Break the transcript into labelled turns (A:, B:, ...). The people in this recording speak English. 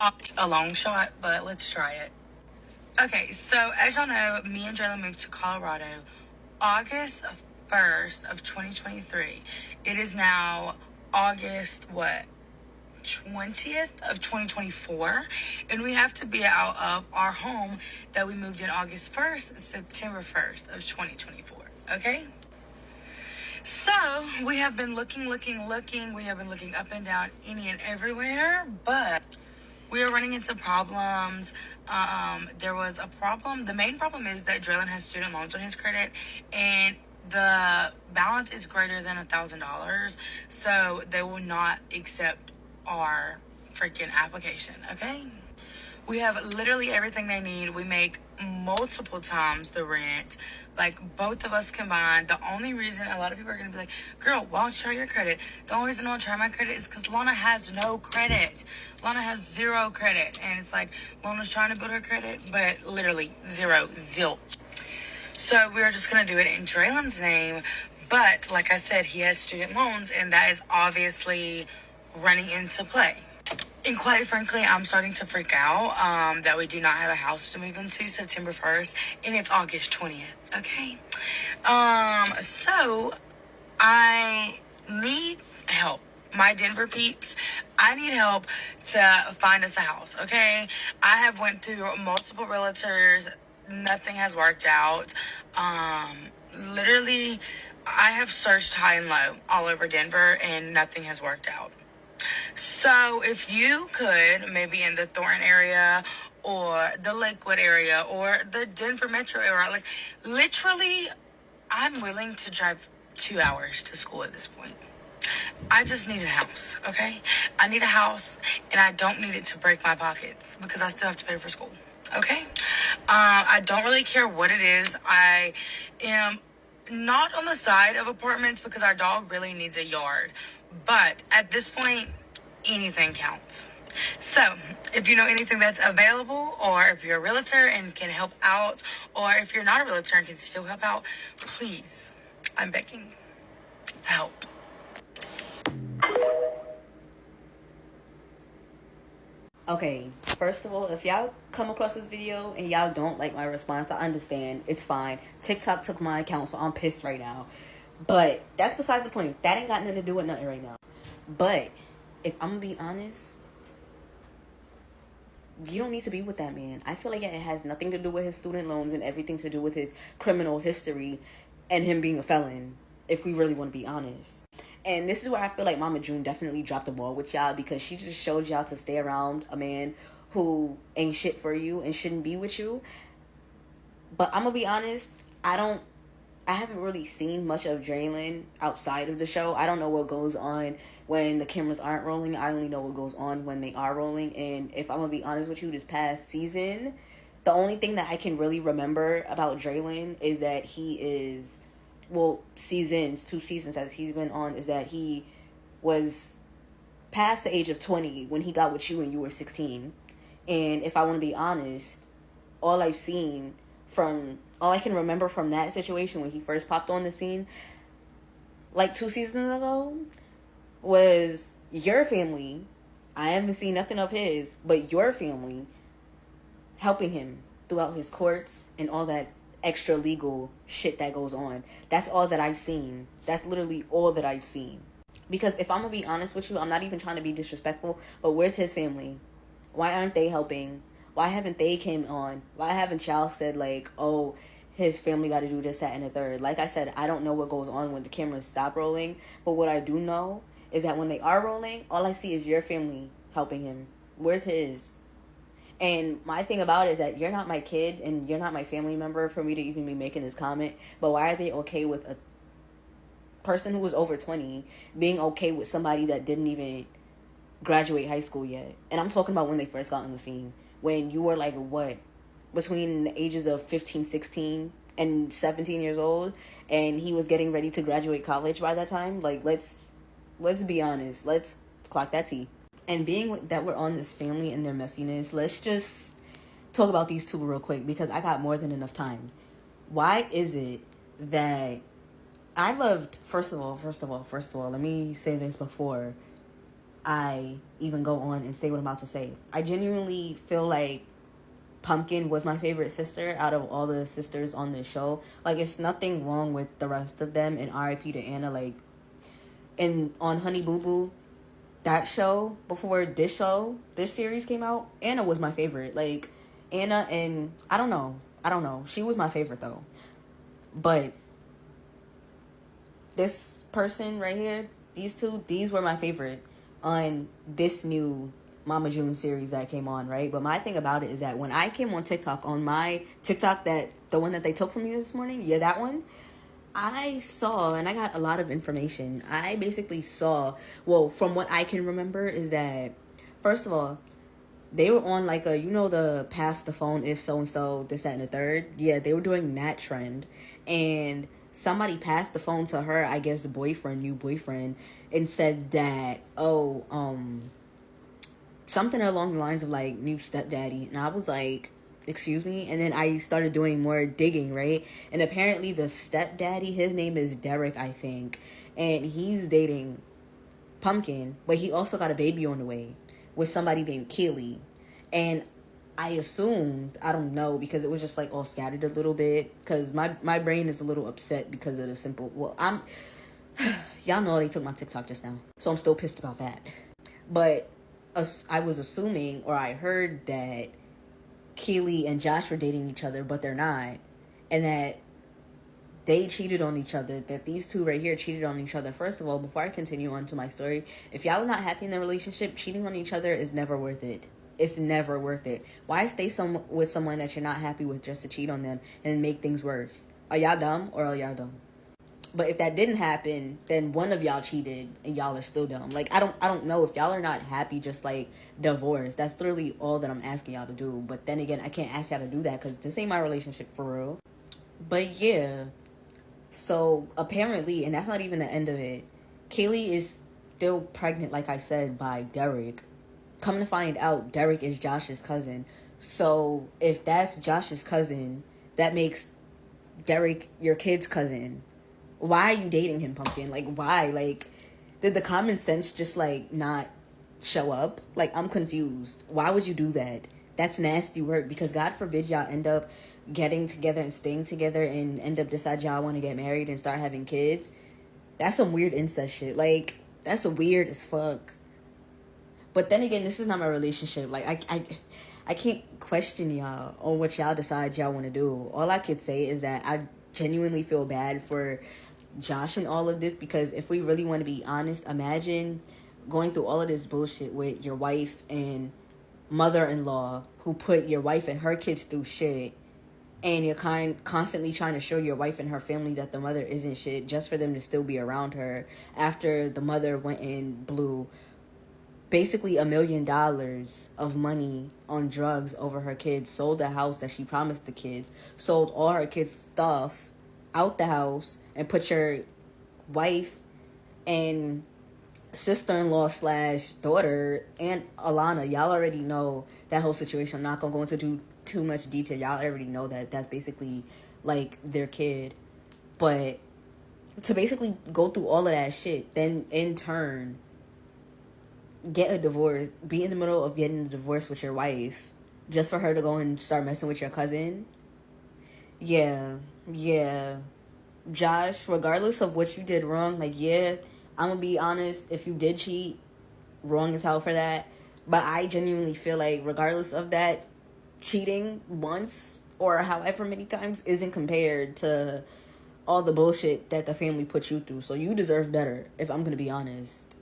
A: A long shot, but let's try it. Okay, so as y'all know, me and Jayla moved to Colorado August 1st of 2023. It is now August, what? 20th of 2024, and we have to be out of our home that we moved in August 1st, September 1st of 2024. Okay? So we have been looking. We have been looking up and down, any and everywhere, but we are running into problems. There was a problem. The main problem is that Draylon has student loans on his credit, and the balance is greater than $1,000, so they will not accept our freaking application. Okay, we have literally everything they need. We make multiple times the rent, like both of us combined. The only reason a lot of people are going to be like, girl, why don't you try your credit? The only reason I don't try my credit is because Lana has no credit. Lana has zero credit. And it's like, Lana's trying to build her credit, but literally zero, zilch. So we're just going to do it in Draylon's name. But like I said, he has student loans, and that is obviously running into play. And quite frankly, I'm starting to freak out that we do not have a house to move into September 1st, and it's August 20th, okay? So I need help. My Denver peeps, I need help to find us a house, okay? I have went through multiple realtors. Nothing has worked out. Literally, I have searched high and low all over Denver, and nothing has worked out. So if you could, maybe in the Thornton area or the Lakewood area or the Denver metro area, like literally, I'm willing to drive 2 hours to school at this point. I just need a house, okay? I need a house, and I don't need it to break my pockets because I still have to pay for school, okay? I don't really care what it is. I am not on the side of apartments because our dog really needs a yard. But at this point, anything counts. So, if you know anything that's available, or if you're a realtor and can help out, or if you're not a realtor and can still help out, please, I'm begging, help.
B: Okay, first of all, if y'all come across this video and y'all don't like my response, I understand. It's fine. TikTok took my account, so I'm pissed right now. But that's besides the point. That ain't got nothing to do with nothing right now. But if I'm gonna be honest, you don't need to be with that man. I feel like it has nothing to do with his student loans and everything to do with his criminal history and him being a felon, if we really want to be honest. And this is where I feel like Mama June definitely dropped the ball with y'all, because she just showed y'all to stay around a man who ain't shit for you and shouldn't be with you. But I'm gonna be honest, I haven't really seen much of Draylon outside of the show. I don't know what goes on when the cameras aren't rolling. I only know what goes on when they are rolling. And if I'm gonna be honest with you, this past season, the only thing that I can really remember about Draylon is that he is, well, 2 seasons as he's been on, is that he was past the age of 20 when he got with you and you were 16. And if I want to be honest, all I can remember from that situation when he first popped on the scene, like 2 seasons ago, was your family. I haven't seen nothing of his, but your family helping him throughout his courts and all that extra legal shit that goes on. That's all that I've seen. That's literally all that I've seen. Because if I'm gonna be honest with you, I'm not even trying to be disrespectful, but where's his family? Why aren't they helping? Why haven't they came on? Why haven't y'all said like, oh, his family got to do this, that, and the third? Like I said, I don't know what goes on when the cameras stop rolling, but what I do know is that when they are rolling, all I see is your family helping him. Where's his? And my thing about it is that you're not my kid and you're not my family member for me to even be making this comment, but why are they okay with a person who was over 20 being okay with somebody that didn't even graduate high school yet? And I'm talking about when they first got on the scene, when you were like, what, between the ages of 15, 16 and 17 years old, and he was getting ready to graduate college by that time. Like, let's be honest. Let's clock that T. And being that we're on this family and their messiness, let's just talk about these two real quick, because I got more than enough time. Why is it that I loved, first of all, let me say this before. I even go on and say what I'm about to say. I genuinely feel like Pumpkin was my favorite sister out of all the sisters on this show. Like, it's nothing wrong with the rest of them. And R.I.P. to Anna. Like, and on Honey Boo Boo, that show, before this series came out, Anna was my favorite. Like, Anna and, I don't know. She was my favorite, though. But this person right here, these were my favorite on this new Mama June series that came on, right? But my thing about it is that when I came on TikTok, on my TikTok, the one that they took from me this morning, yeah, that one, I saw, and I got a lot of information. I basically saw, well, from what I can remember is that, first of all, they were on like a, the pass the phone if so-and-so, this, that, and the third. Yeah, they were doing that trend. And somebody passed the phone to her, I guess, new boyfriend, and said that, something along the lines of like new stepdaddy. And I was like, excuse me? And then I started doing more digging, right? And apparently the stepdaddy, his name is Derek, I think. And he's dating Pumpkin, but he also got a baby on the way with somebody named Keely. And I assumed, I don't know, because it was just like all scattered a little bit. Because my brain is a little upset because of the simple, y'all know they took my TikTok just now. So I'm still pissed about that. But I was assuming, or I heard that Keely and Josh were dating each other, but they're not. And that they cheated on each other, that these two right here cheated on each other. First of all, before I continue on to my story, if y'all are not happy in the relationship, cheating on each other is never worth it. It's never worth it. Why stay with someone that you're not happy with just to cheat on them and make things worse? Are y'all dumb or are y'all dumb? But if that didn't happen, then one of y'all cheated and y'all are still dumb. Like, I don't know. If y'all are not happy, just like divorce. That's literally all that I'm asking y'all to do. But then again, I can't ask y'all to do that because this ain't my relationship for real. But yeah. So apparently, and that's not even the end of it, Kaylee is still pregnant, like I said, by Derek. Come to find out, Derek is Josh's cousin. So if that's Josh's cousin, that makes Derek your kid's cousin. Why are you dating him, Pumpkin? Like, why? Like, did the common sense just, like, not show up? Like, I'm confused. Why would you do that? That's nasty work, because God forbid y'all end up getting together and staying together and end up decide y'all want to get married and start having kids. That's some weird incest shit. Like, that's weird as fuck. But then again, this is not my relationship. Like, I can't question y'all on what y'all decide y'all want to do. All I could say is that I genuinely feel bad for Josh and all of this, because if we really want to be honest, imagine going through all of this bullshit with your wife and mother-in-law who put your wife and her kids through shit, and you're constantly trying to show your wife and her family that the mother isn't shit just for them to still be around her after the mother went and blew basically $1 million of money on drugs over her kids, sold the house that she promised the kids, sold all her kids' stuff out the house, and put your wife and sister-in-law / daughter and Alana, y'all already know that whole situation. I'm not gonna go into too much detail. Y'all already know that that's basically like their kid. But to basically go through all of that shit, then in turn get a divorce, be in the middle of getting a divorce with your wife just for her to go and start messing with your cousin. Yeah. Josh, regardless of what you did wrong, like, yeah, I'm gonna be honest, if you did cheat, wrong as hell for that. But I genuinely feel like regardless of that, cheating once or however many times isn't compared to all the bullshit that the family put you through. So you deserve better, if I'm gonna be honest.